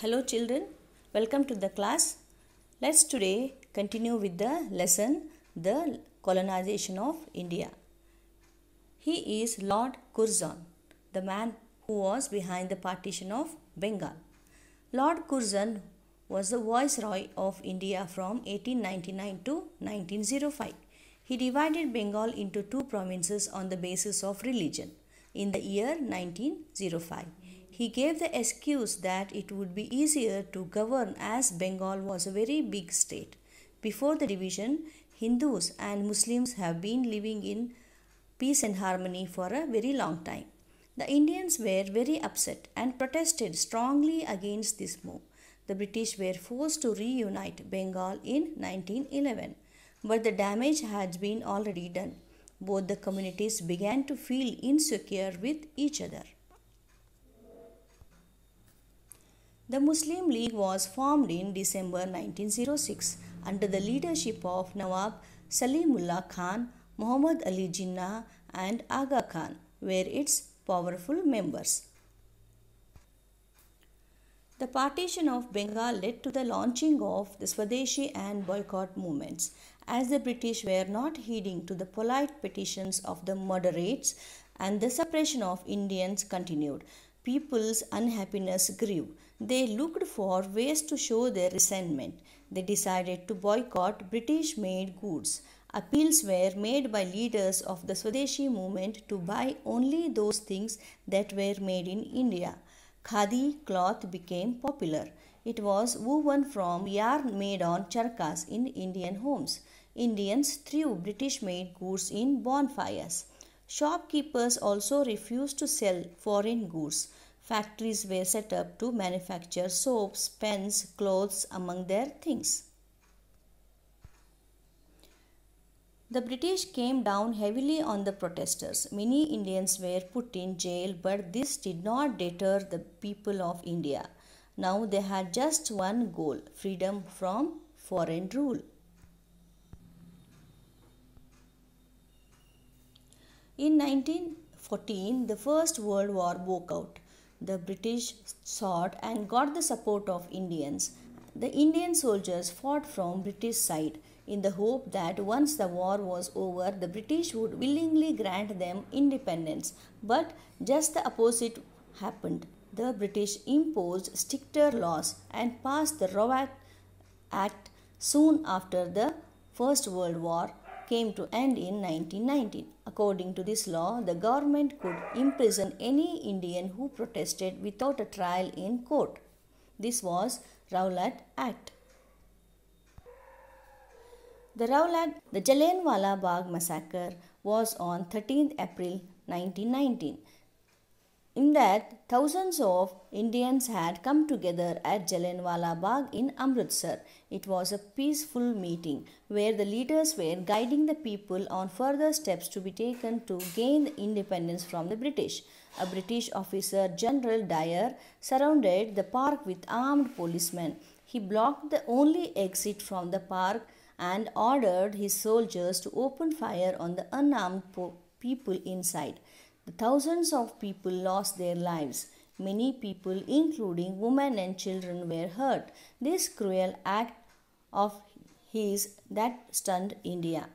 Hello children, welcome to the class. Let's today continue with the lesson The Colonization of India. He is Lord Curzon, the man who was behind the partition of Bengal. Lord Curzon was the Viceroy of India from 1899 to 1905. He divided Bengal into two provinces on the basis of religion. In the year 1905, he gave the excuse that it would be easier to govern as Bengal was a very big state. Before the division, Hindus and Muslims have been living in peace and harmony for a very long time. The Indians were very upset and protested strongly against this move. The British were forced to reunite Bengal in 1911, but the damage had been already done. Both the communities began to feel insecure with each other. The Muslim League was formed in December 1906 under the leadership of Nawab Salimullah Khan, Muhammad Ali Jinnah and Aga Khan were its powerful members. The partition of Bengal led to the launching of the Swadeshi and boycott movements. As the British were not heeding to the polite petitions of the moderates and the suppression of Indians continued, people's unhappiness grew. They looked for ways to show their resentment. They decided to boycott British-made goods. Appeals were made by leaders of the Swadeshi movement to buy only those things that were made in India. Khadi cloth became popular. It was woven from yarn made on charkas in Indian homes. Indians threw British-made goods in bonfires. Shopkeepers also refused to sell foreign goods. Factories were set up to manufacture soaps, pens, clothes among their things. The British came down heavily on the protesters. Many Indians were put in jail, but this did not deter the people of India. Now they had just one goal: freedom from foreign rule. In 1914, the First World War broke out. The British sought and got the support of Indians. The Indian soldiers fought from British side in the hope that once the war was over, the British would willingly grant them independence. But just the opposite happened. The British imposed stricter laws and passed the Rowlatt Act soon after the First World War came to end in 1919. According to this law, the government could imprison any Indian who protested without a trial in court. This was Rowlatt Act. The Jallianwala Bagh massacre was on 13th April 1919. In that, thousands of Indians had come together at Jallianwala Bagh in Amritsar. It was a peaceful meeting where the leaders were guiding the people on further steps to be taken to gain independence from the British. A British officer, General Dyer, surrounded the park with armed policemen. He blocked the only exit from the park and ordered his soldiers to open fire on the unarmed people inside. The thousands of people lost their lives. Many people, including women and children, were hurt. This cruel act of his that stunned India.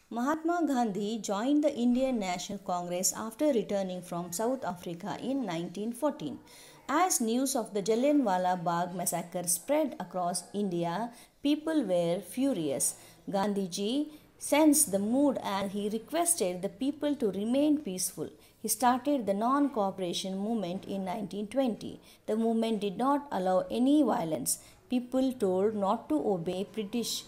Mahatma Gandhi joined the Indian National Congress after returning from South Africa in 1914. As news of the Jallianwala Bagh massacre spread across India, people were furious. Gandhiji sensed the mood and he requested the people to remain peaceful. He started the non-cooperation movement in 1920. The movement did not allow any violence. People told not to obey British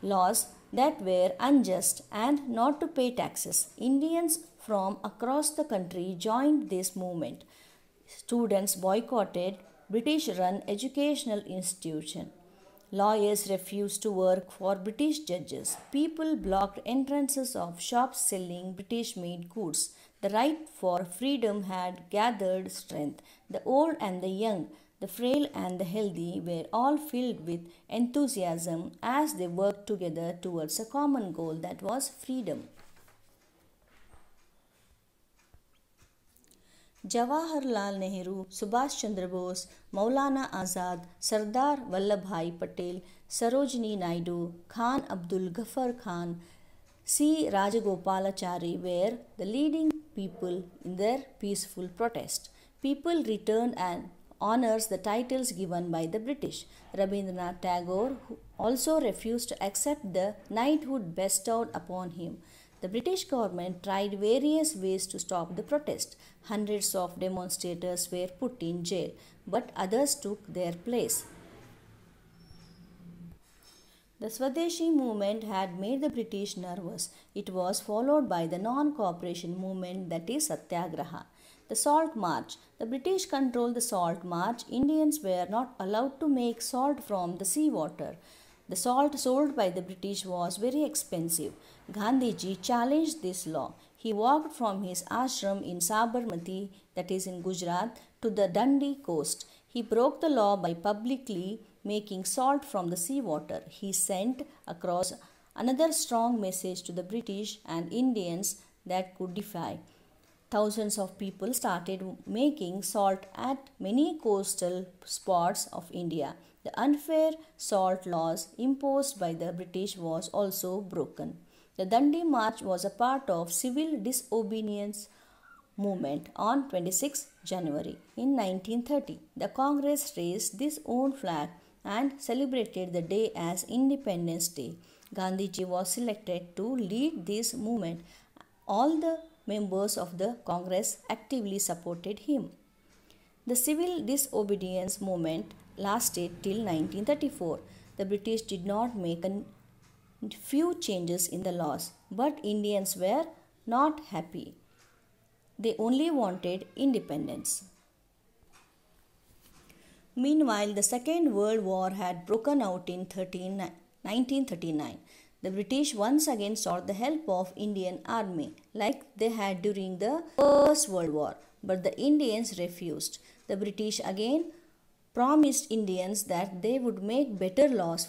laws that were unjust and not to pay taxes. Indians from across the country joined this movement. Students boycotted British-run educational institutions. Lawyers refused to work for British judges. People blocked entrances of shops selling British-made goods. The right for freedom had gathered strength. The old and the young, the frail and the healthy were all filled with enthusiasm as they worked together towards a common goal, that was freedom. Jawaharlal Nehru, Subhash Chandra Bose, Maulana Azad, Sardar Vallabhbhai Patel, Sarojini Naidu, Khan Abdul Ghaffar Khan, C. Rajagopalachari were the leading people in their peaceful protest. People returned and honors the titles given by the British. Rabindranath Tagore also refused to accept the knighthood bestowed upon him. The British government tried various ways to stop the protest. Hundreds of demonstrators were put in jail, but others took their place. The Swadeshi movement had made the British nervous. It was followed by the non-cooperation movement, that is Satyagraha. The Salt March. The British controlled the Salt March. Indians were not allowed to make salt from the seawater. The salt sold by the British was very expensive. Gandhiji challenged this law. He walked from his ashram in Sabarmati, that is in Gujarat, to the Dundee coast. He broke the law by publicly making salt from the seawater. He sent across another strong message to the British and Indians that could defy. Thousands of people started making salt at many coastal spots of India. The unfair salt laws imposed by the British was also broken. The Dundee March was a part of civil disobedience movement on 26 January in 1930. The Congress raised its own flag and celebrated the day as Independence Day. Gandhiji was selected to lead this movement. All the members of the Congress actively supported him. The civil disobedience movement lasted till 1934. The British did not make a few changes in the laws, but Indians were not happy. They only wanted independence. Meanwhile, the Second World War had broken out in 1939. The British once again sought the help of Indian army like they had during the First World War, but the Indians refused. The British again promised Indians that they would make better laws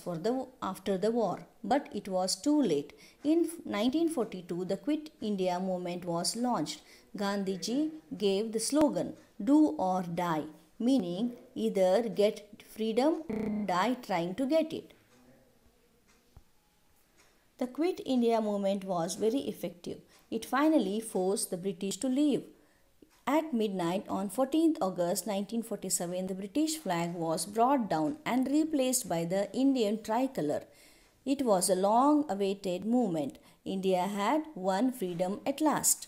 after the war, but it was too late. In 1942, the Quit India movement was launched. Gandhiji gave the slogan, "Do or die," meaning either get freedom or die trying to get it. The Quit India movement was very effective. It finally forced the British to leave. At midnight on 14th August 1947, the British flag was brought down and replaced by the Indian tricolor. It was a long-awaited movement. India had won freedom at last.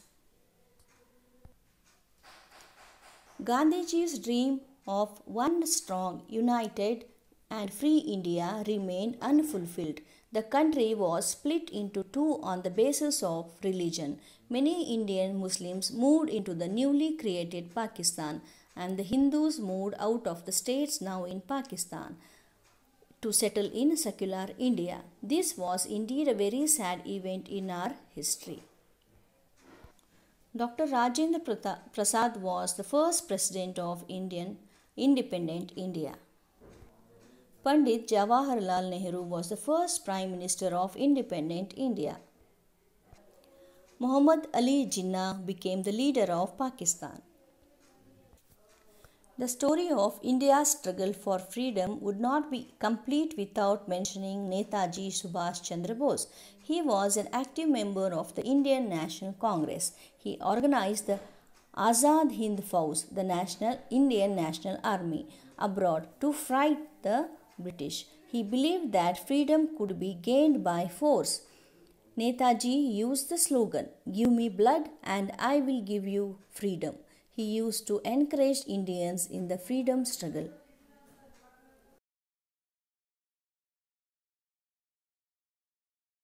Gandhiji's dream of one strong, united and free India remained unfulfilled. The country was split into two on the basis of religion. Many Indian Muslims moved into the newly created Pakistan, and the Hindus moved out of the states now in Pakistan to settle in secular India. This was indeed a very sad event in our history. Dr. Rajendra Prasad was the first president of independent India. Pandit Jawaharlal Nehru was the first Prime Minister of independent India. Muhammad Ali Jinnah became the leader of Pakistan. The story of India's struggle for freedom would not be complete without mentioning Netaji Subhash Chandra Bose. He was an active member of the Indian National Congress. He organized the Azad Hind Fauj, the Indian National Army, abroad to fight the British. He believed that freedom could be gained by force. Netaji used the slogan, "Give me blood and I will give you freedom." He used to encourage Indians in the freedom struggle.